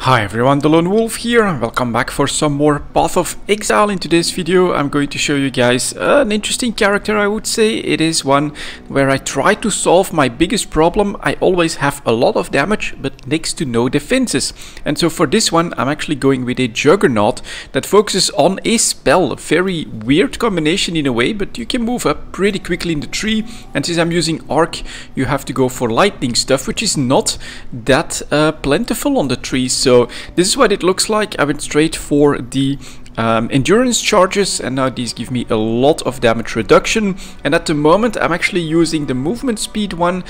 Hi everyone, delonewolf here, and welcome back for some more Path of Exile. In today's video I'm going to show you guys an interesting character. I would say it is one where I try to solve my biggest problem. I always have a lot of damage but next to no defenses, and so for this one I'm actually going with a Juggernaut that focuses on a spell. A very weird combination in a way, but you can move up pretty quickly in the tree, and since I'm using arc you have to go for lightning stuff, which is not that plentiful on the trees. So this is what it looks like. I went straight for the endurance charges, and now these give me a lot of damage reduction. And at the moment I'm actually using the movement speed one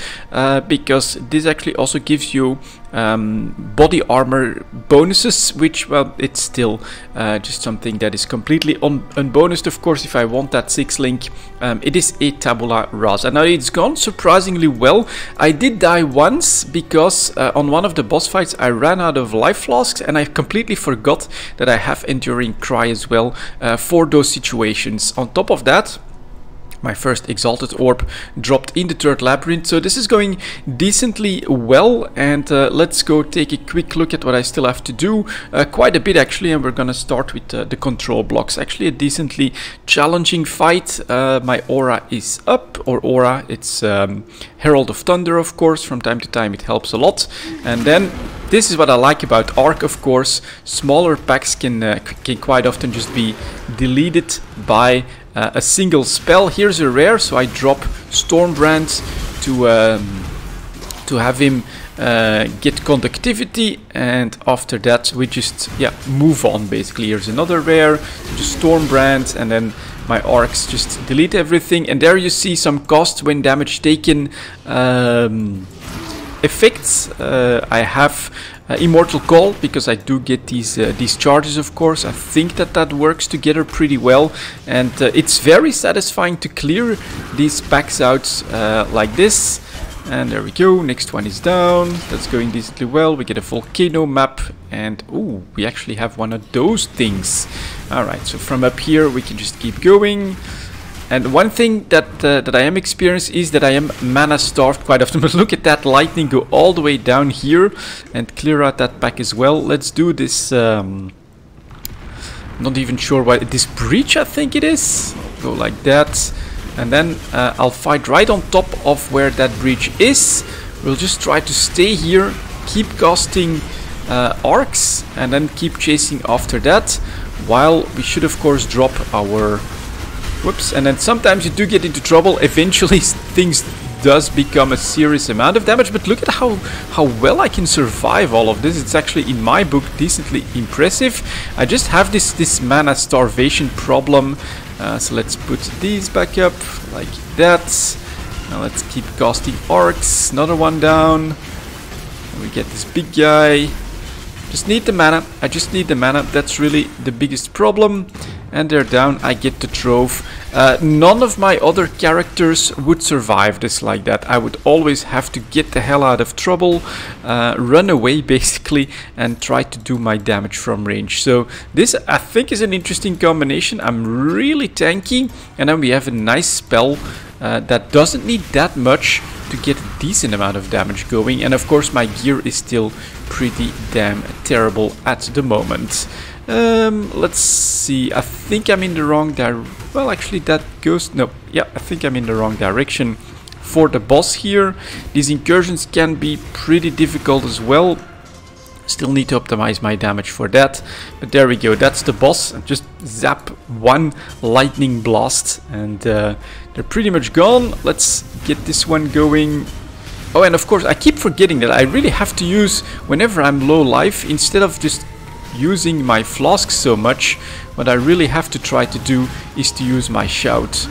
because this actually also gives you body armor bonuses, which, well, it's still just something that is completely unbonused. Of course, if I want that 6 link, it is a tabula rasa. Now it's gone surprisingly well. I did die once because on one of the boss fights I ran out of life flasks, and I completely forgot that I have enduring cry as well for those situations. On top of that, my first exalted orb dropped in the third labyrinth, so this is going decently well. And let's go take a quick look at what I still have to do. Quite a bit actually, and we're gonna start with the control blocks. Actually a decently challenging fight. My aura is up, or aura, it's Herald of Thunder, of course. From time to time it helps a lot. And then this is what I like about arc, of course. Smaller packs can quite often just be deleted by a single spell. Here's a rare, so I drop Stormbrand to have him get conductivity, and after that we just move on. Basically, here's another rare, just Stormbrand, and then my arcs just delete everything. And there you see some cost when damage taken effects. I have Immortal Call because I do get these charges, of course. I think that works together pretty well, and it's very satisfying to clear these packs out like this. And there we go, next one is down. That's going decently well. We get a volcano map, and ooh, we actually have one of those things. Alright, so from up here we can just keep going. And one thing that I am experiencing is that I am mana starved quite often. But look at that lightning go all the way down here and clear out that pack as well. Let's do this. Not even sure what this breach, I think it is. Go like that, and then I'll fight right on top of where that breach is. We'll just try to stay here, keep casting arcs, and then keep chasing after that. While we should of course drop our whoops, and then sometimes you do get into trouble. Eventually things does become a serious amount of damage, but look at how well I can survive all of this. It's actually, in my book, decently impressive. I just have this mana starvation problem. So let's put these back up like that. Now let's keep casting arcs. Another one down. And we get this big guy. Just need the mana. I just need the mana. That's really the biggest problem. And they're down. I get the trove. None of my other characters would survive this like that. I would always have to get the hell out of trouble, run away basically, and try to do my damage from range. So this, I think, is an interesting combination. I'm really tanky, and then we have a nice spell that doesn't need that much to get a decent amount of damage going. And of course my gear is still pretty damn terrible at the moment. Let's see, I think I'm in the wrong well, actually that goes, no, yeah, I think I'm in the wrong direction for the boss here. These incursions can be pretty difficult as well. Still need to optimize my damage for that, but there we go, that's the boss. Just zap one lightning blast and they're pretty much gone. Let's get this one going. Oh, and of course I keep forgetting that I really have to use, whenever I'm low life, instead of just using my flasks so much, what I really have to try to do is to use my shout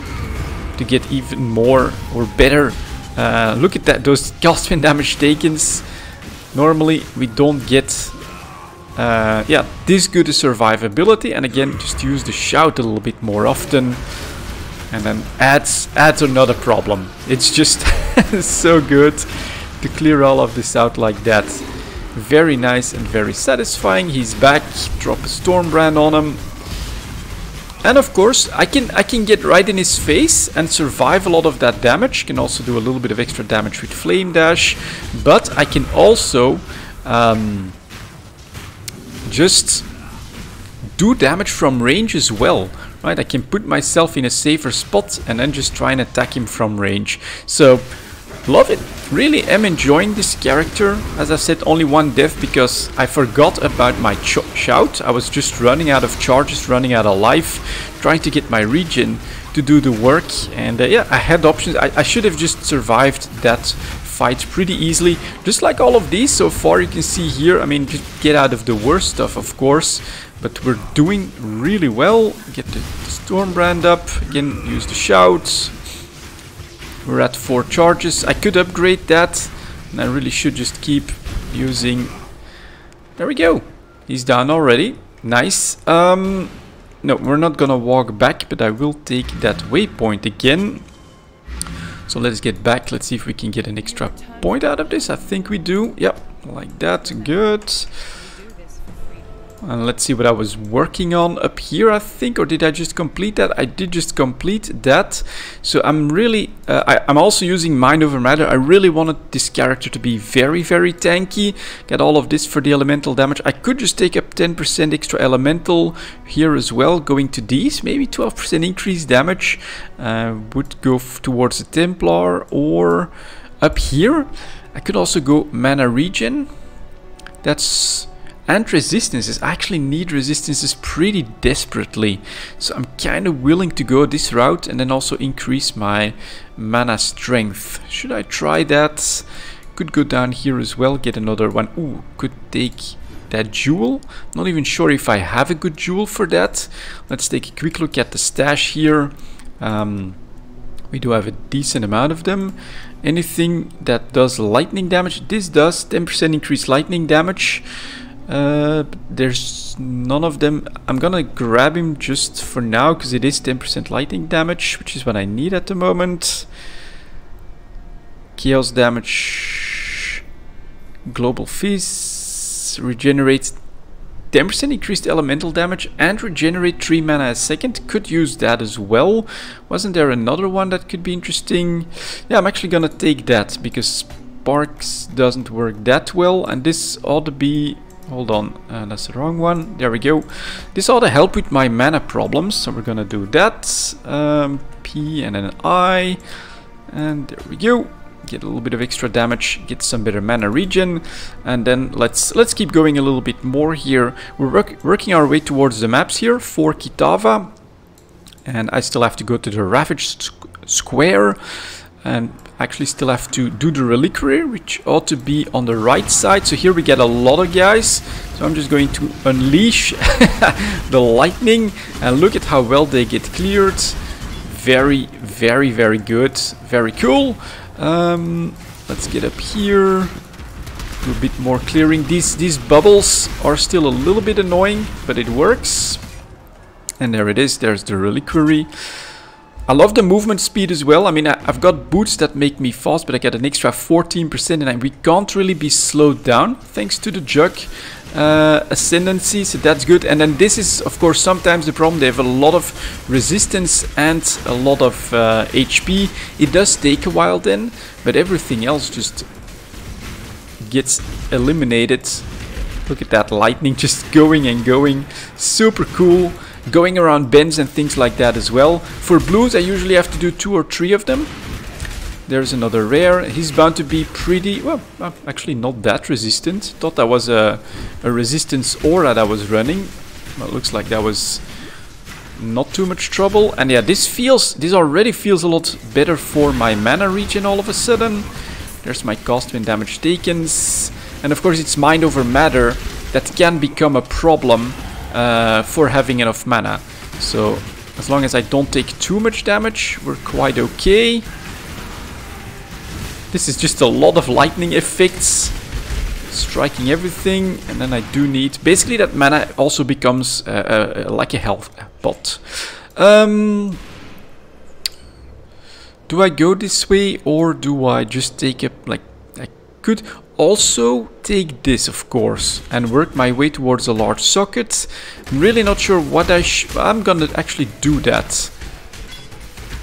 to get even more or better. Look at that, those cost when damage takens. Normally we don't get this good a survivability, and again just use the shout a little bit more often, and then ads are not a problem. It's just so good to clear all of this out like that. Very nice and very satisfying. He's back. Drop a Stormbrand on him. And of course, I can get right in his face and survive a lot of that damage. Can also do a little bit of extra damage with Flame Dash. But I can also just do damage from range as well. Right, I can put myself in a safer spot and then just try and attack him from range. So, love it. Really am enjoying this character. As I said, only one death because I forgot about my shout. I was just running out of charges, running out of life, trying to get my regen to do the work. And yeah, I had options. I should have just survived that fight pretty easily. Just like all of these so far, you can see here. I mean, just get out of the worst stuff, of course. But we're doing really well. Get the Stormbrand up. Again, use the shout. We're at 4 charges. I could upgrade that. And I really should just keep using... There we go. He's down already. Nice. No, we're not gonna walk back, but I will take that waypoint again. So let's get back. Let's see if we can get an extra point out of this. I think we do. Yep, like that. Good. And let's see what I was working on up here, I think, or did I just complete that? I did just complete that. So I'm really, I'm also using Mind Over Matter. I really wanted this character to be very, very tanky. Get all of this for the elemental damage. I could just take up 10% extra elemental here as well, going to these. Maybe 12% increased damage. Would go towards the Templar, or up here. I could also go mana regen. That's... And resistances. I actually need resistances pretty desperately. So I'm kind of willing to go this route and then also increase my mana strength. Should I try that? Could go down here as well, get another one. Ooh, could take that jewel. Not even sure if I have a good jewel for that. Let's take a quick look at the stash here. We do have a decent amount of them. Anything that does lightning damage. This does 10% increased lightning damage. There's none of them. I'm gonna grab him just for now because it is 10% lightning damage, which is what I need at the moment. Chaos damage, global fizz, regenerates 10% increased elemental damage and regenerate 3 mana a second. Could use that as well. Wasn't there another one that could be interesting? Yeah, I'm actually gonna take that because Sparks doesn't work that well, and this ought to be... Hold on, that's the wrong one. There we go. This ought to help with my mana problems, so we're gonna do that. P and then I, and there we go. Get a little bit of extra damage, get some better mana regen, and then let's keep going a little bit more here. We're working our way towards the maps here for Kitava, and I still have to go to the Ravaged Square, and actually still have to do the reliquary, which ought to be on the right side. So here we get a lot of guys, so I'm just going to unleash the lightning, and look at how well they get cleared. Very, very, very good, very cool. Let's get up here, do a bit more clearing. These bubbles are still a little bit annoying, but it works. And there it is, there's the reliquary. I love the movement speed as well. I mean, I've got boots that make me fast, but I get an extra 14%, and we can't really be slowed down thanks to the Jug ascendency, so that's good. And then this is, of course, sometimes the problem. They have a lot of resistance and a lot of HP. It does take a while then, but everything else just gets eliminated. Look at that lightning just going and going. Super cool. Going around bends and things like that as well. For blues, I usually have to do 2 or 3 of them. There's another rare. He's bound to be pretty, well, actually not that resistant. Thought that was a resistance aura that was running. Well, it looks like that was not too much trouble. And yeah, this already feels a lot better for my mana regen all of a sudden. There's my cost when damage taken. And of course, it's Mind Over Matter that can become a problem for having enough mana. So as long as I don't take too much damage, we're quite okay. This is just a lot of lightning effects, striking everything, and then I do need... Basically that mana also becomes like a health pot. Do I go this way, or do I just take up... like, I could also take this, of course, and work my way towards a large socket. I'm really not sure what I'm gonna actually do that.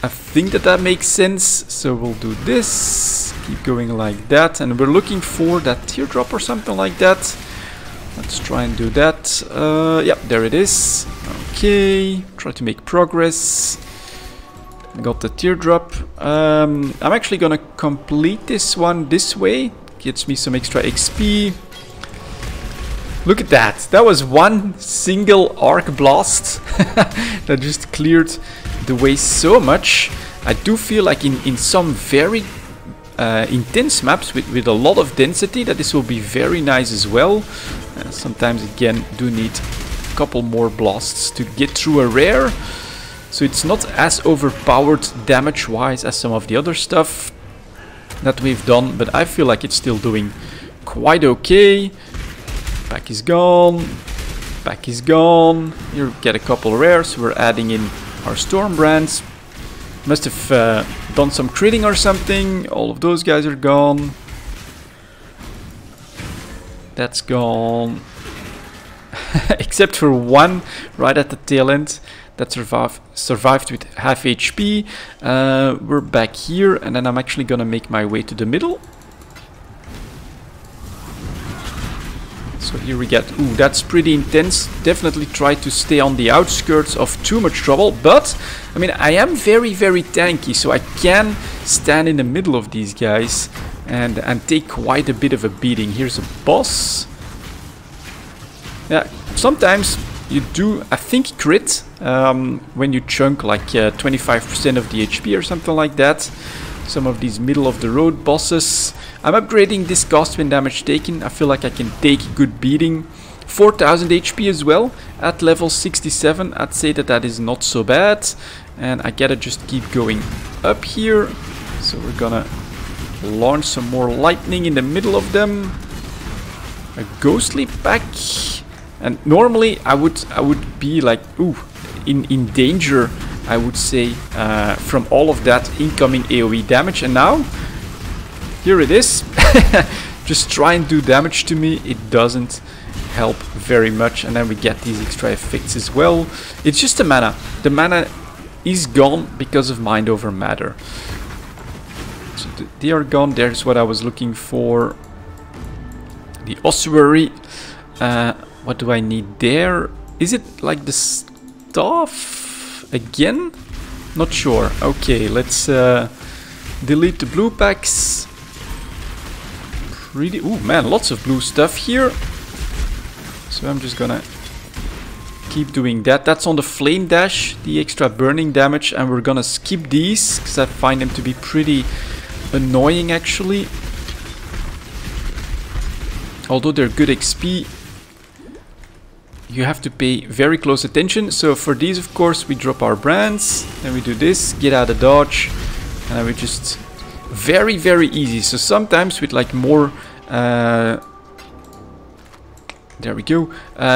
I think that makes sense, so we'll do this, keep going like that, and we're looking for that teardrop or something like that. Let's try and do that. Yep, there it is. Okay, try to make progress. Got the teardrop. I'm actually gonna complete this one this way. Gets me some extra XP. Look at that. That was one single arc blast that just cleared the way so much. I do feel like in some very intense maps with a lot of density that this will be very nice as well. Sometimes again do need a couple more blasts to get through a rare. So it's not as overpowered damage wise as some of the other stuff that we've done, but I feel like it's still doing quite okay. Back is gone. Back is gone. You get a couple rares. We're adding in our storm brands. Must have done some critting or something. All of those guys are gone. That's gone. Except for one right at the tail end that survived with half HP. We're back here, and then I'm actually gonna make my way to the middle. So here we get, ooh, that's pretty intense. Definitely try to stay on the outskirts of too much trouble, but I mean, I am very, very tanky, so I can stand in the middle of these guys and take quite a bit of a beating. Here's a boss. Yeah, sometimes you do, I think, crit when you chunk like 25% of the HP or something like that. Some of these middle of the road bosses. I'm upgrading this cost when damage taken. I feel like I can take good beating. 4000 HP as well at level 67. I'd say that is not so bad. And I gotta just keep going up here. So we're gonna launch some more lightning in the middle of them. A ghostly pack. And normally I would be like, ooh, in danger, I would say, from all of that incoming AoE damage. And now, here it is. Just try and do damage to me. It doesn't help very much. And then we get these extra effects as well. It's just the mana. The mana is gone because of mind over matter. So they are gone. There's what I was looking for. The ossuary. What do I need there? Is it like the staff again? Not sure. Okay, let's delete the blue packs. Pretty. Ooh, man, lots of blue stuff here. So I'm just gonna keep doing that. That's on the flame dash, the extra burning damage, and we're gonna skip these because I find them to be pretty annoying actually. Although they're good XP, you have to pay very close attention. So for these, of course, we drop our brands, then we do this, get out of dodge, and then we just very, very easy. So sometimes with like more, there we go,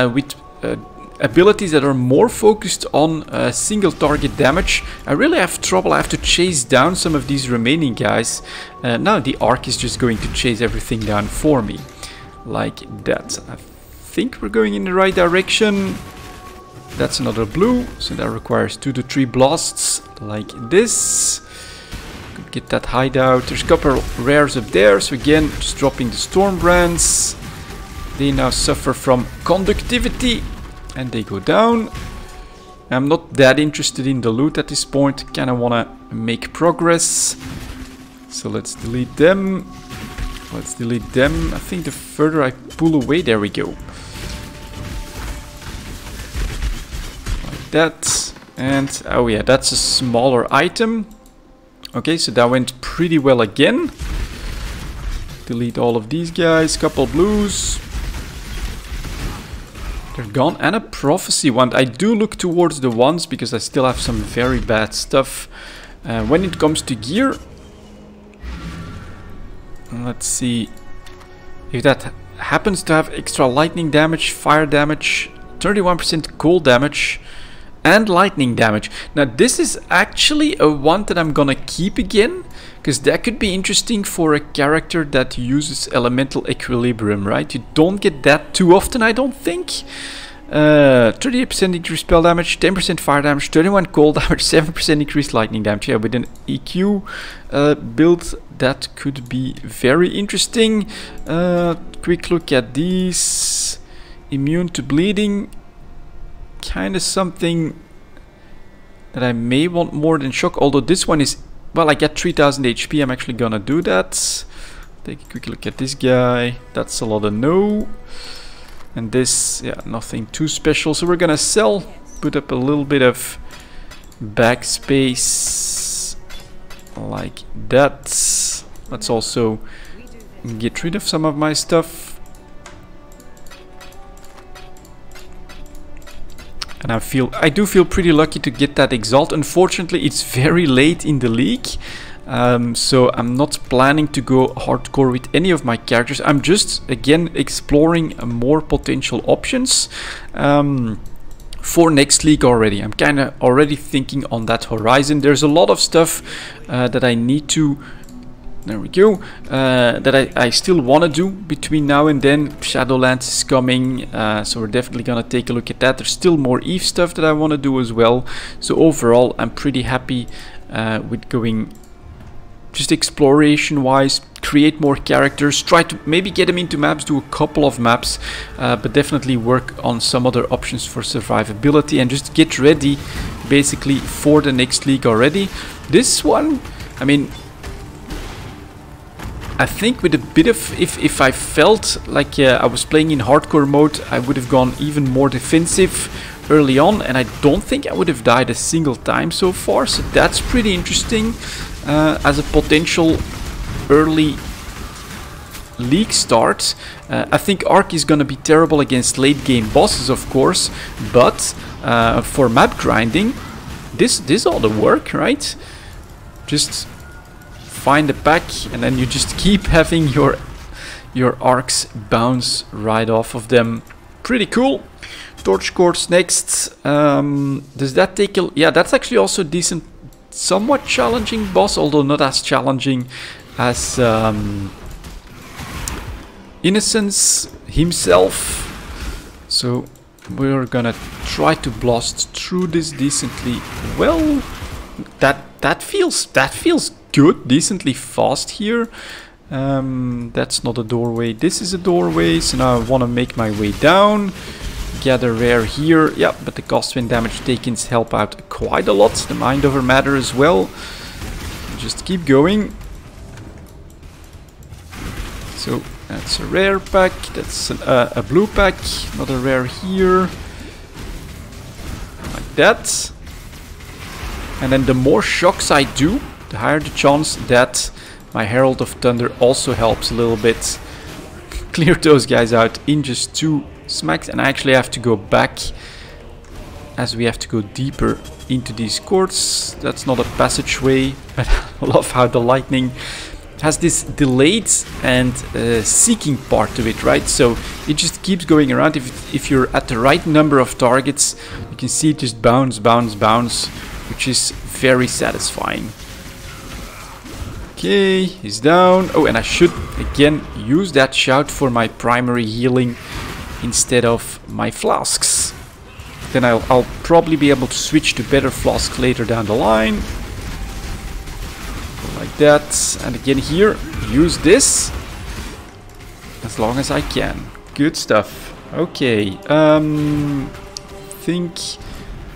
with abilities that are more focused on single target damage, I really have trouble. I have to chase down some of these remaining guys. Now the arc is just going to chase everything down for me, like that. I think we're going in the right direction. That's another blue, so that requires 2 to 3 blasts like this. Could get that hideout. There's a couple rares up there, so again, just dropping the storm brands. They now suffer from conductivity and they go down. I'm not that interested in the loot at this point, kind of want to make progress. So let's delete them. Let's delete them. I think the further I pull away, there we go. Like that. And oh yeah, that's a smaller item. Okay, so that went pretty well again. Delete all of these guys. Couple blues. They're gone. And a prophecy wand. I do look towards the wands because I still have some very bad stuff. When it comes to gear, let's see if that happens to have extra lightning damage, fire damage, 31% cold damage, and lightning damage. Now this is actually a one that I'm gonna keep again, because that could be interesting for a character that uses elemental equilibrium, right? You don't get that too often, I don't think. 38% increased spell damage, 10% fire damage, 31 cold damage, 7% increased lightning damage. Yeah, with an EQ build, that could be very interesting. Quick look at these. immune to bleeding. Kind of something that I may want more than shock, although this one is, well, I get 3000 HP. I'm actually gonna do that. Take a quick look at this guy. That's a lot of no. And this, yeah, nothing too special. So we're gonna sell, put up a little bit of backspace like that. Let's also get rid of some of my stuff. And I do feel pretty lucky to get that Exalt. Unfortunately, it's very late in the league. So I'm not planning to go hardcore with any of my characters. I'm just, again, exploring more potential options for next league already. I'm kind of already thinking on that horizon. There's a lot of stuff that I need to... There we go. That I still want to do between now and then. Shadowlands is coming, so we're definitely gonna take a look at that. There's still more Eve stuff that I want to do as well. So overall, I'm pretty happy with going just exploration-wise, create more characters, try to maybe get them into maps, do a couple of maps, but definitely work on some other options for survivability and just get ready, basically, for the next league already. This one, I mean, I think with a bit of, if I felt like I was playing in hardcore mode, I would have gone even more defensive early on, and I don't think I would have died a single time so far, so that's pretty interesting as a potential early league start. I think Arc is gonna be terrible against late game bosses, of course, but for map grinding, this ought to work, right? Just find the pack and then you just keep having your arcs bounce right off of them. Pretty cool. Torch Course next. Does that take a... Yeah, that's actually also a decent, somewhat challenging boss, although not as challenging as Innocence himself. So we're gonna try to blast through this decently well. That feels good, decently fast here. That's not a doorway, this is a doorway, so now I want to make my way down, gather rare here. Yeah, but the cost when damage takens help out quite a lot, the mind over matter as well. Just keep going. So that's a rare pack, that's a blue pack, another rare here, like that. And then the more shocks I do, the higher the chance that my Herald of Thunder also helps a little bit. Clear those guys out in just 2 smacks, and I actually have to go back as we have to go deeper into these courts. That's not a passageway, but I love how the lightning has this delayed and seeking part to it, right? So it just keeps going around. If you're at the right number of targets, you can see it just bounce, bounce, bounce, which is very satisfying. Okay, he's down. Oh, and I should again use that shout for my primary healing instead of my flasks. Then I'll probably be able to switch to better flasks later down the line. Like that. And again here, use this as long as I can. Good stuff. Okay, think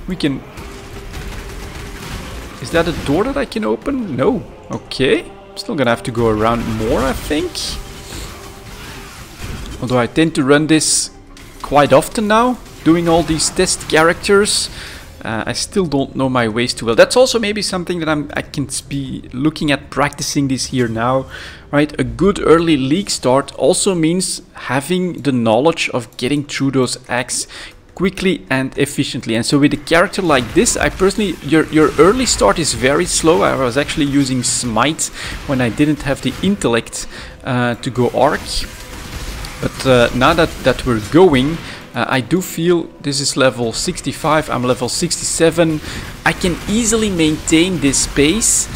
we can... Is that a door that I can open? No. Okay. Still gonna have to go around more, I think. Although I tend to run this quite often now, doing all these test characters. I still don't know my ways too well. That's also maybe something that I can be looking at practicing this here now, right? A good early league start also means having the knowledge of getting through those acts quickly and efficiently. And so with a character like this, I personally, your early start is very slow. I was actually using Smite when I didn't have the intellect to go Arc. But now that we're going, I do feel this is level 65, I'm level 67. I can easily maintain this pace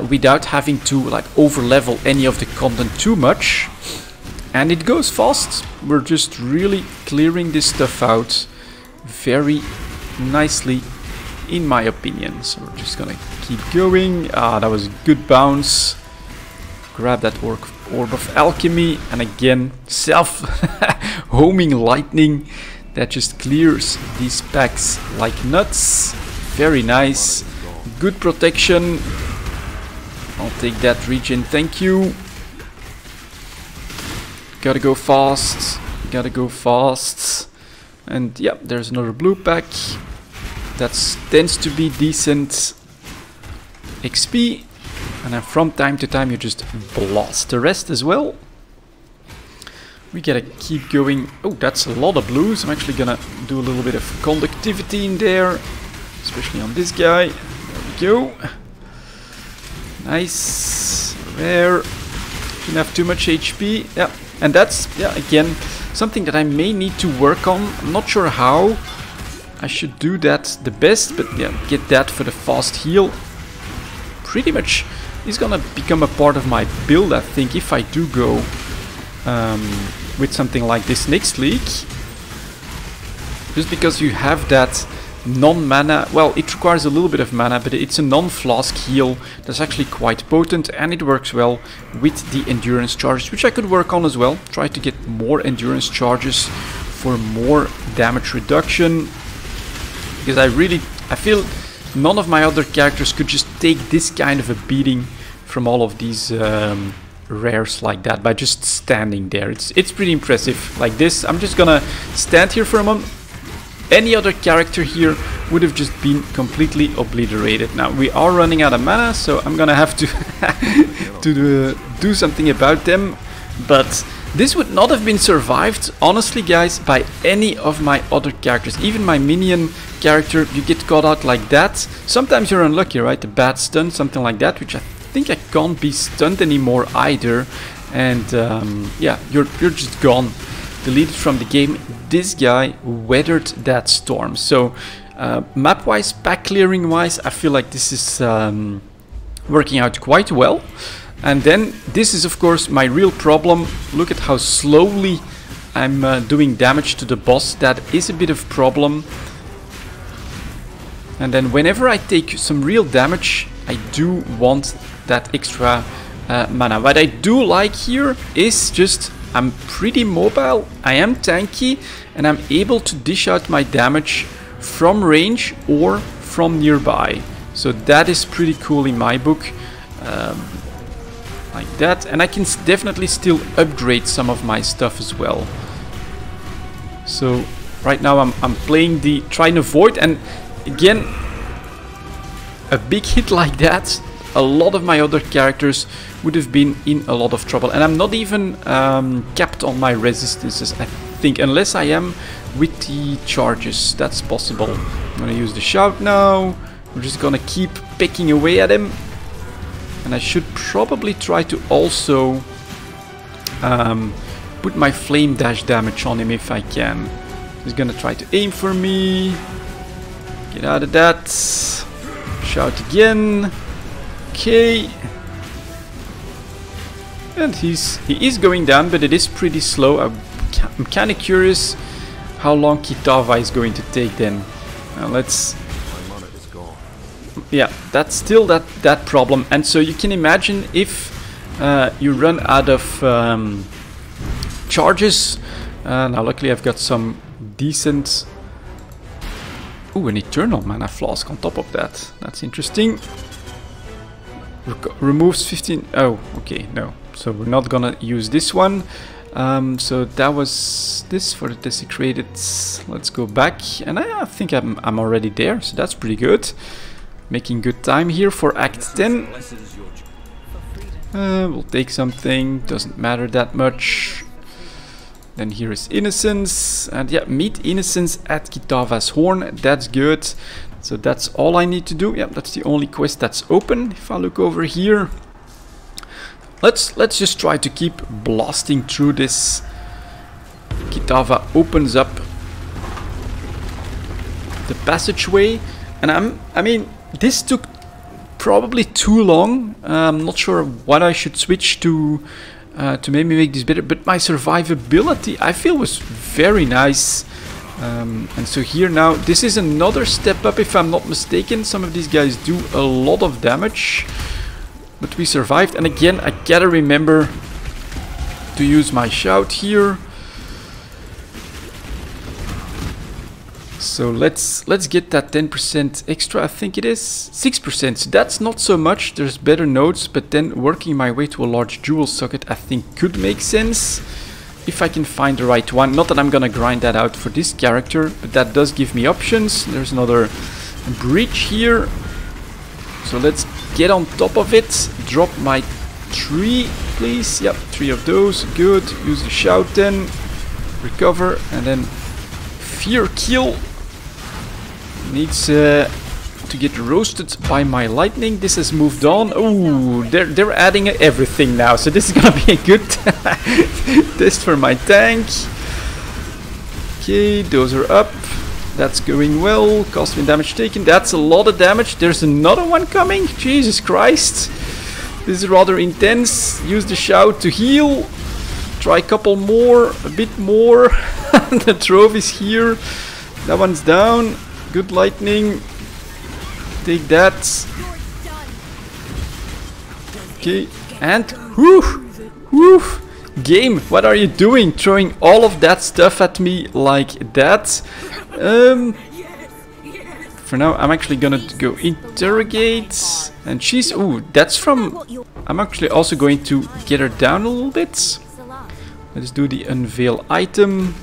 without having to like over level any of the content too much. And it goes fast. We're just really clearing this stuff out very nicely, in my opinion. So we're just gonna keep going. Ah, that was a good bounce. Grab that Orb of Alchemy, and again, self-homing lightning that just clears these packs like nuts. Very nice. Good protection. I'll take that regen, thank you. Gotta go fast. Gotta go fast. And yeah, there's another blue pack. That tends to be decent XP. And then from time to time you just blast the rest as well. We gotta keep going. Oh, that's a lot of blues. I'm actually gonna do a little bit of conductivity in there. Especially on this guy. There we go. Nice. Rare. Shouldn't have too much HP. Yeah. And that's, yeah, again, something that I may need to work on. I'm not sure how I should do that the best. But yeah, get that for the fast heal. Pretty much is gonna become a part of my build, I think, if I do go with something like this next league. Just because you have that non-mana, well, it requires a little bit of mana, but it's a non-flask heal that's actually quite potent, and it works well with the endurance charges, which I could work on as well. Try to get more endurance charges for more damage reduction, because I feel none of my other characters could just take this kind of a beating from all of these rares like that by just standing there. It's pretty impressive. Like this, I'm just gonna stand here for a moment. Any other character here would have just been completely obliterated. Now we are running out of mana, so I'm gonna have to do something about them. But this would not have been survived, honestly, guys, by any of my other characters. Even my minion character, you get caught out like that. Sometimes you're unlucky, right? A bad stun, something like that, which I think I can't be stunned anymore either. And yeah, you're just gone, deleted from the game. This guy weathered that storm. So map-wise, pack clearing-wise, I feel like this is working out quite well. And then this is of course my real problem. Look at how slowly I'm doing damage to the boss. That is a bit of a problem. And then whenever I take some real damage, I do want that extra mana. What I do like here is just I'm pretty mobile, I am tanky, and I'm able to dish out my damage from range or from nearby. So that is pretty cool in my book. Like that, and I can definitely still upgrade some of my stuff as well. So right now I'm playing the trying to avoid, and again, a big hit like that, a lot of my other characters would have been in a lot of trouble. And I'm not even capped on my resistances, I think, unless I am with the charges. That's possible. I'm gonna use the shout now. We're just gonna keep picking away at him. And I should probably try to also put my flame dash damage on him if I can. He's gonna try to aim for me. Get out of that. Shout again. Okay. And he is going down, but it is pretty slow. I'm kind of curious how long Kitava is going to take then. Now let's... Yeah, that's still that problem. And so you can imagine if you run out of charges. Now luckily I've got some decent... Ooh, an eternal mana flask on top of that. That's interesting. Removes 15... Oh, okay, no. So we're not gonna use this one. So that was this for the desecrated. Let's go back. And I think I'm already there, so that's pretty good. Making good time here for Act 10. We'll take something, doesn't matter that much. Then here is Innocence. And yeah, meet Innocence at Kitava's Horn. That's good. So that's all I need to do. Yeah, that's the only quest that's open. If I look over here, let's just try to keep blasting through this. Kitava opens up the passageway, and I mean, this took probably too long. I'm not sure what I should switch to maybe make this better, but my survivability I feel was very nice. And so here now, this is another step up if I'm not mistaken. Some of these guys do a lot of damage, but we survived. And again, I gotta remember to use my shout here. So let's get that 10% extra. I think it is 6%. So that's not so much. There's better nodes, but then working my way to a large jewel socket I think could make sense if I can find the right one. Not that I'm gonna grind that out for this character, but that does give me options. There's another bridge here. So let's get on top of it. Drop my 3, please. Yep, 3 of those. Good. Use the shout then. Recover and then fear kill. Needs to get roasted by my lightning. This has moved on. Oh, they're adding everything now. So this is gonna be a good test for my tank. Okay, those are up. That's going well. Cost me damage taken. That's a lot of damage. There's another one coming. Jesus Christ. This is rather intense. Use the shout to heal. Try a couple more. A bit more. The trove is here. That one's down. Good lightning. Take that. Okay. And whoo. Game, what are you doing? Throwing all of that stuff at me like that. For now, I'm actually gonna go interrogate. And she's... Ooh, that's from... I'm actually also going to get her down a little bit. Let's do the unveil item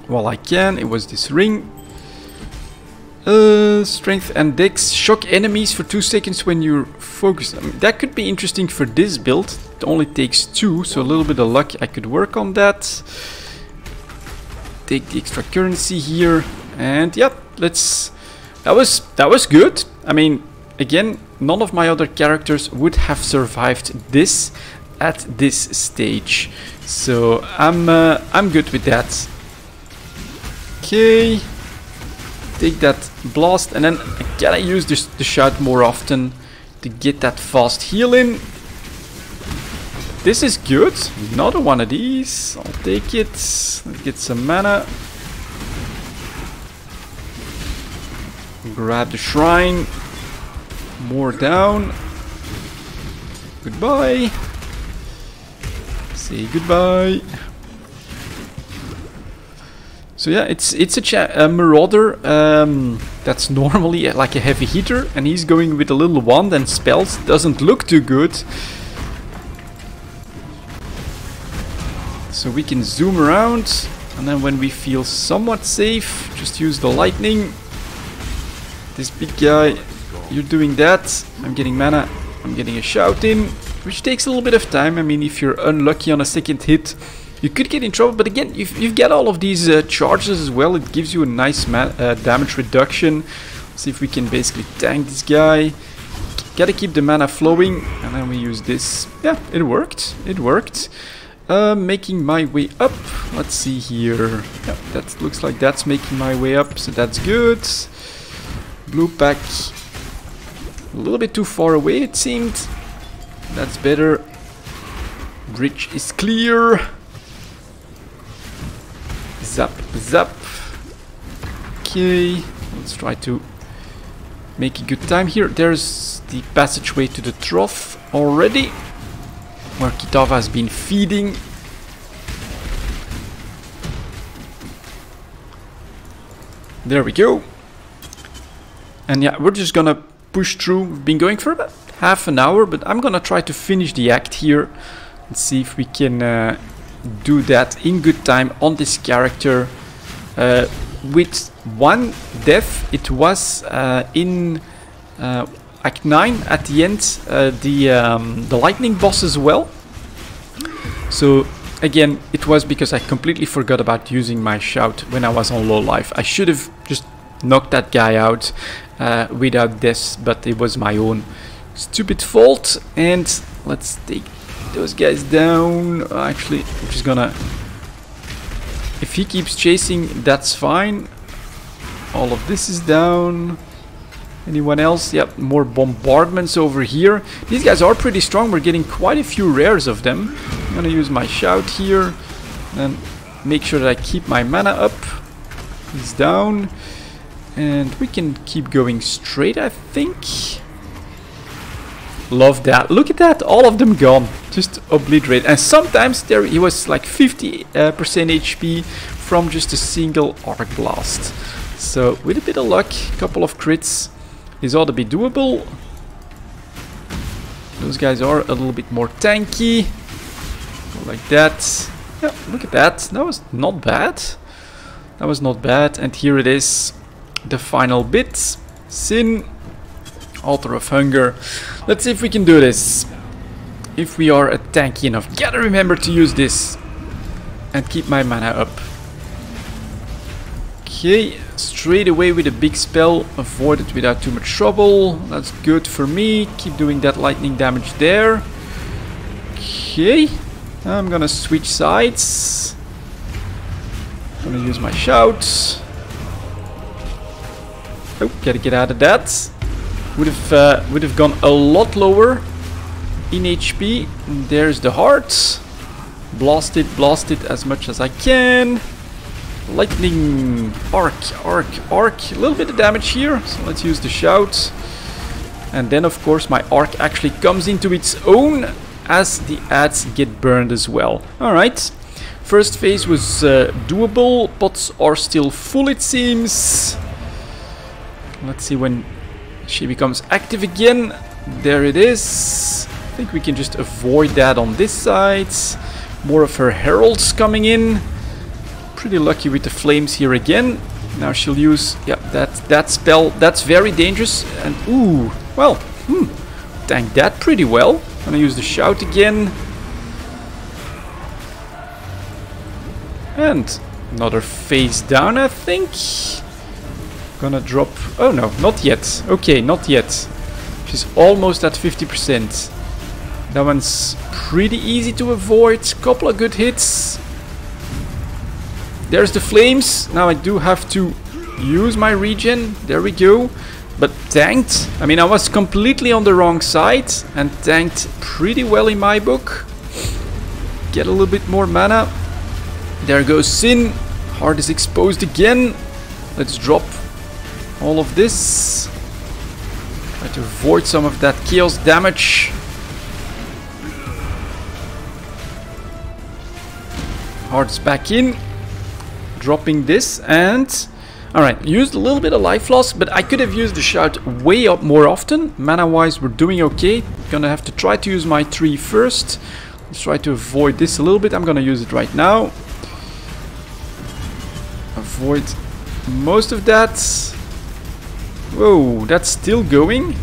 while I can. It was this ring. Strength and dex. Shock enemies for 2 seconds when you're focused. I mean, that could be interesting for this build. It only takes 2, so a little bit of luck I could work on that. Take the extra currency here. And yep, let's... That was good. I mean, again, none of my other characters would have survived this at this stage. So I'm good with that. Okay. Take that blast and then I gotta use the shout more often to get that fast heal in. This is good. Another one of these. I'll take it. Let's get some mana. Grab the shrine. More down. Goodbye. Say goodbye. So yeah, it's a marauder that's normally like a heavy hitter, and he's going with a little wand and spells. Doesn't look too good. So we can zoom around, and then when we feel somewhat safe, just use the lightning. This big guy, you're doing that. I'm getting mana. I'm getting a shout in, which takes a little bit of time. I mean, if you're unlucky on a second hit, you could get in trouble, but again, you've got all of these charges as well. It gives you a nice damage reduction. See if we can basically tank this guy. Gotta keep the mana flowing, and then we use this. Yeah, it worked. It worked. Making my way up. Let's see here. Yeah, that looks like that's making my way up, so that's good. Blue pack. A little bit too far away, it seemed. That's better. Bridge is clear. Zap, zap. Okay, let's try to make a good time here. There's the passageway to the trough already, where Kitava has been feeding. There we go. And yeah, we're just gonna push through. We've been going for about half an hour, but I'm gonna try to finish the act here and see if we can do that in good time on this character. With one death, it was in Act 9 at the end, the lightning boss as well. So again, it was because I completely forgot about using my shout when I was on low life. I should have just knocked that guy out without this, but it was my own stupid fault. And let's take those guys down. Actually, I'm just gonna... If he keeps chasing, that's fine. All of this is down. Anyone else? Yep, more bombardments over here. These guys are pretty strong. We're getting quite a few rares of them. I'm gonna use my shout here and make sure that I keep my mana up. He's down. And we can keep going straight, I think. Love that. Look at that. All of them gone. Just obliterate. And sometimes there he was like 50% HP from just a single arc blast. So with a bit of luck, a couple of crits, this ought to be doable. Those guys are a little bit more tanky. Like that. Yeah, look at that. That was not bad. That was not bad. And here it is. The final bit. Sin. Altar of Hunger. Let's see if we can do this. If we are tanky enough. Gotta remember to use this. And keep my mana up. Okay. Straight away with a big spell. Avoid it without too much trouble. That's good for me. Keep doing that lightning damage there. Okay. I'm gonna switch sides. Gonna use my shout. Oh, gotta get out of that. Would have gone a lot lower in HP. And there's the heart. Blast it as much as I can. Lightning, arc. A little bit of damage here. So let's use the shout. And then of course my arc actually comes into its own as the ads get burned as well. Alright, first phase was doable. Pots are still full, it seems. Let's see when she becomes active again. There it is. I think we can just avoid that on this side. More of her heralds coming in. Pretty lucky with the flames here again. Now she'll use that spell. That's very dangerous. And ooh, well, tanked that pretty well. Gonna use the shout again. And another phase down, I think. Gonna drop... Oh no, not yet. Okay, not yet. She's almost at 50%. That one's pretty easy to avoid. Couple of good hits. There's the flames. Now I do have to use my regen. There we go. But tanked. I mean, I was completely on the wrong side and tanked pretty well in my book. Get a little bit more mana. There goes Sin. Heart is exposed again. Let's drop all of this. Try to avoid some of that chaos damage. Heart's back in. Dropping this and... Alright, used a little bit of life loss, but I could have used the shout way up more often. Mana wise, we're doing okay. Gonna have to try to use my tree first. Let's try to avoid this a little bit. I'm gonna use it right now. Avoid most of that. Whoa, that's still going.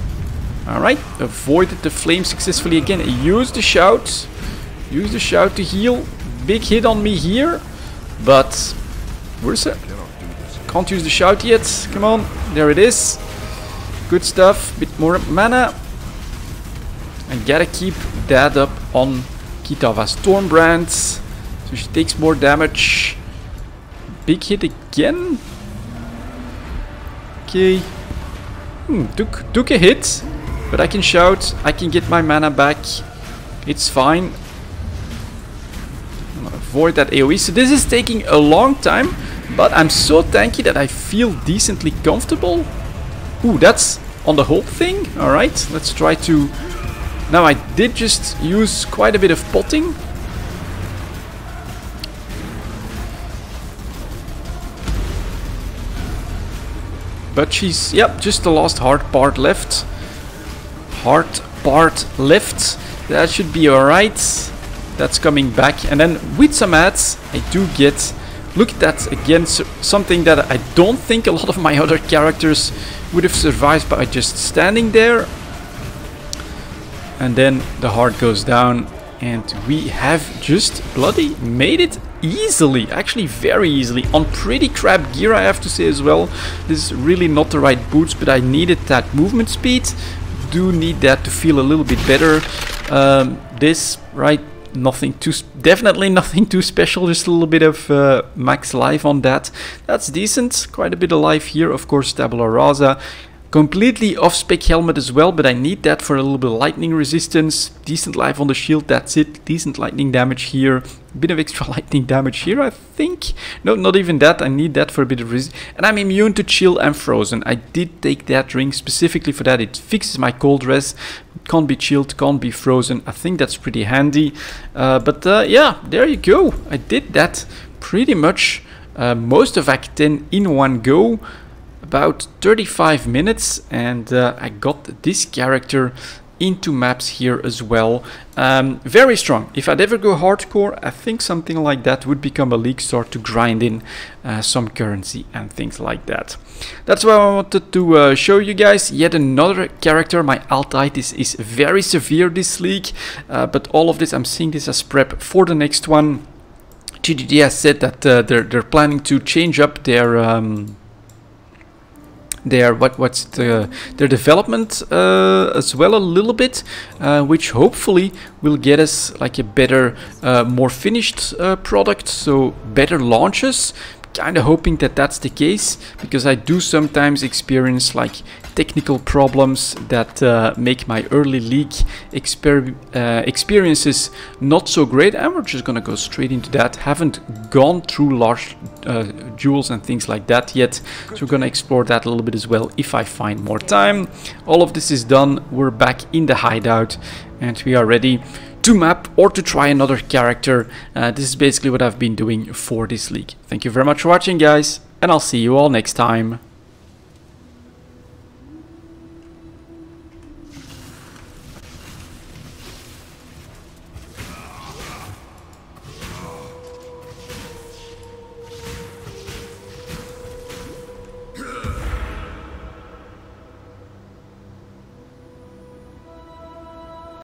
Alright, avoided the flame successfully again. Use the shout. Use the shout to heal. Big hit on me here, but where's it? Can't use the shout yet. Come on, there it is. Good stuff. Bit more mana. I gotta keep that up on Kitava Stormbrand, so she takes more damage. Big hit again. Okay. Took a hit, but I can shout. I can get my mana back. It's fine. I'm gonna avoid that AoE. So this is taking a long time. But I'm so tanky that I feel decently comfortable. Ooh, that's on the whole thing. Alright, let's try to... Now I did just use quite a bit of potting. But she's... Yep, just the last hard part left. Hard part left. That should be alright. That's coming back. And then with some ads, I do get... Look at that again, something that I don't think a lot of my other characters would have survived by just standing there. And then the heart goes down and we have just bloody made it easily, actually very easily, on pretty crap gear I have to say as well. This is really not the right boots, but I needed that movement speed. Do need that to feel a little bit better. This, right? Definitely nothing too special, just a little bit of max life on that. That's decent, quite a bit of life here. Of course, Tabula Rasa, completely off-spec helmet as well, but I need that for a little bit of lightning resistance. Decent life on the shield, that's it. Decent lightning damage here. A bit of extra lightning damage here, I think. No, not even that. I need that for a bit of resistance. And I'm immune to chill and frozen. I did take that ring specifically for that. It fixes my cold res. Can't be chilled, can't be frozen. I think that's pretty handy. Yeah, there you go. I did that pretty much most of Act 10 in one go. about 35 minutes, and I got this character into maps here as well. Very strong. If I'd ever go hardcore, I think something like that would become a league star to grind in some currency and things like that. That's what I wanted to show you guys. Yet another character. My altitis is very severe this league, but all of this, I'm seeing this as prep for the next one. GGD has said that they're planning to change up their their development as well a little bit, which hopefully will get us like a better, more finished product, so better launches. Kind of hoping that that's the case, because I do sometimes experience like technical problems that make my early league experiences not so great, and we're just gonna go straight into that. Haven't gone through large jewels and things like that yet, so we're gonna explore that a little bit as well if I find more time. All of this is done. We're back in the hideout and we are ready to map or to try another character. This is basically what I've been doing for this league. Thank you very much for watching, guys, and I'll see you all next time.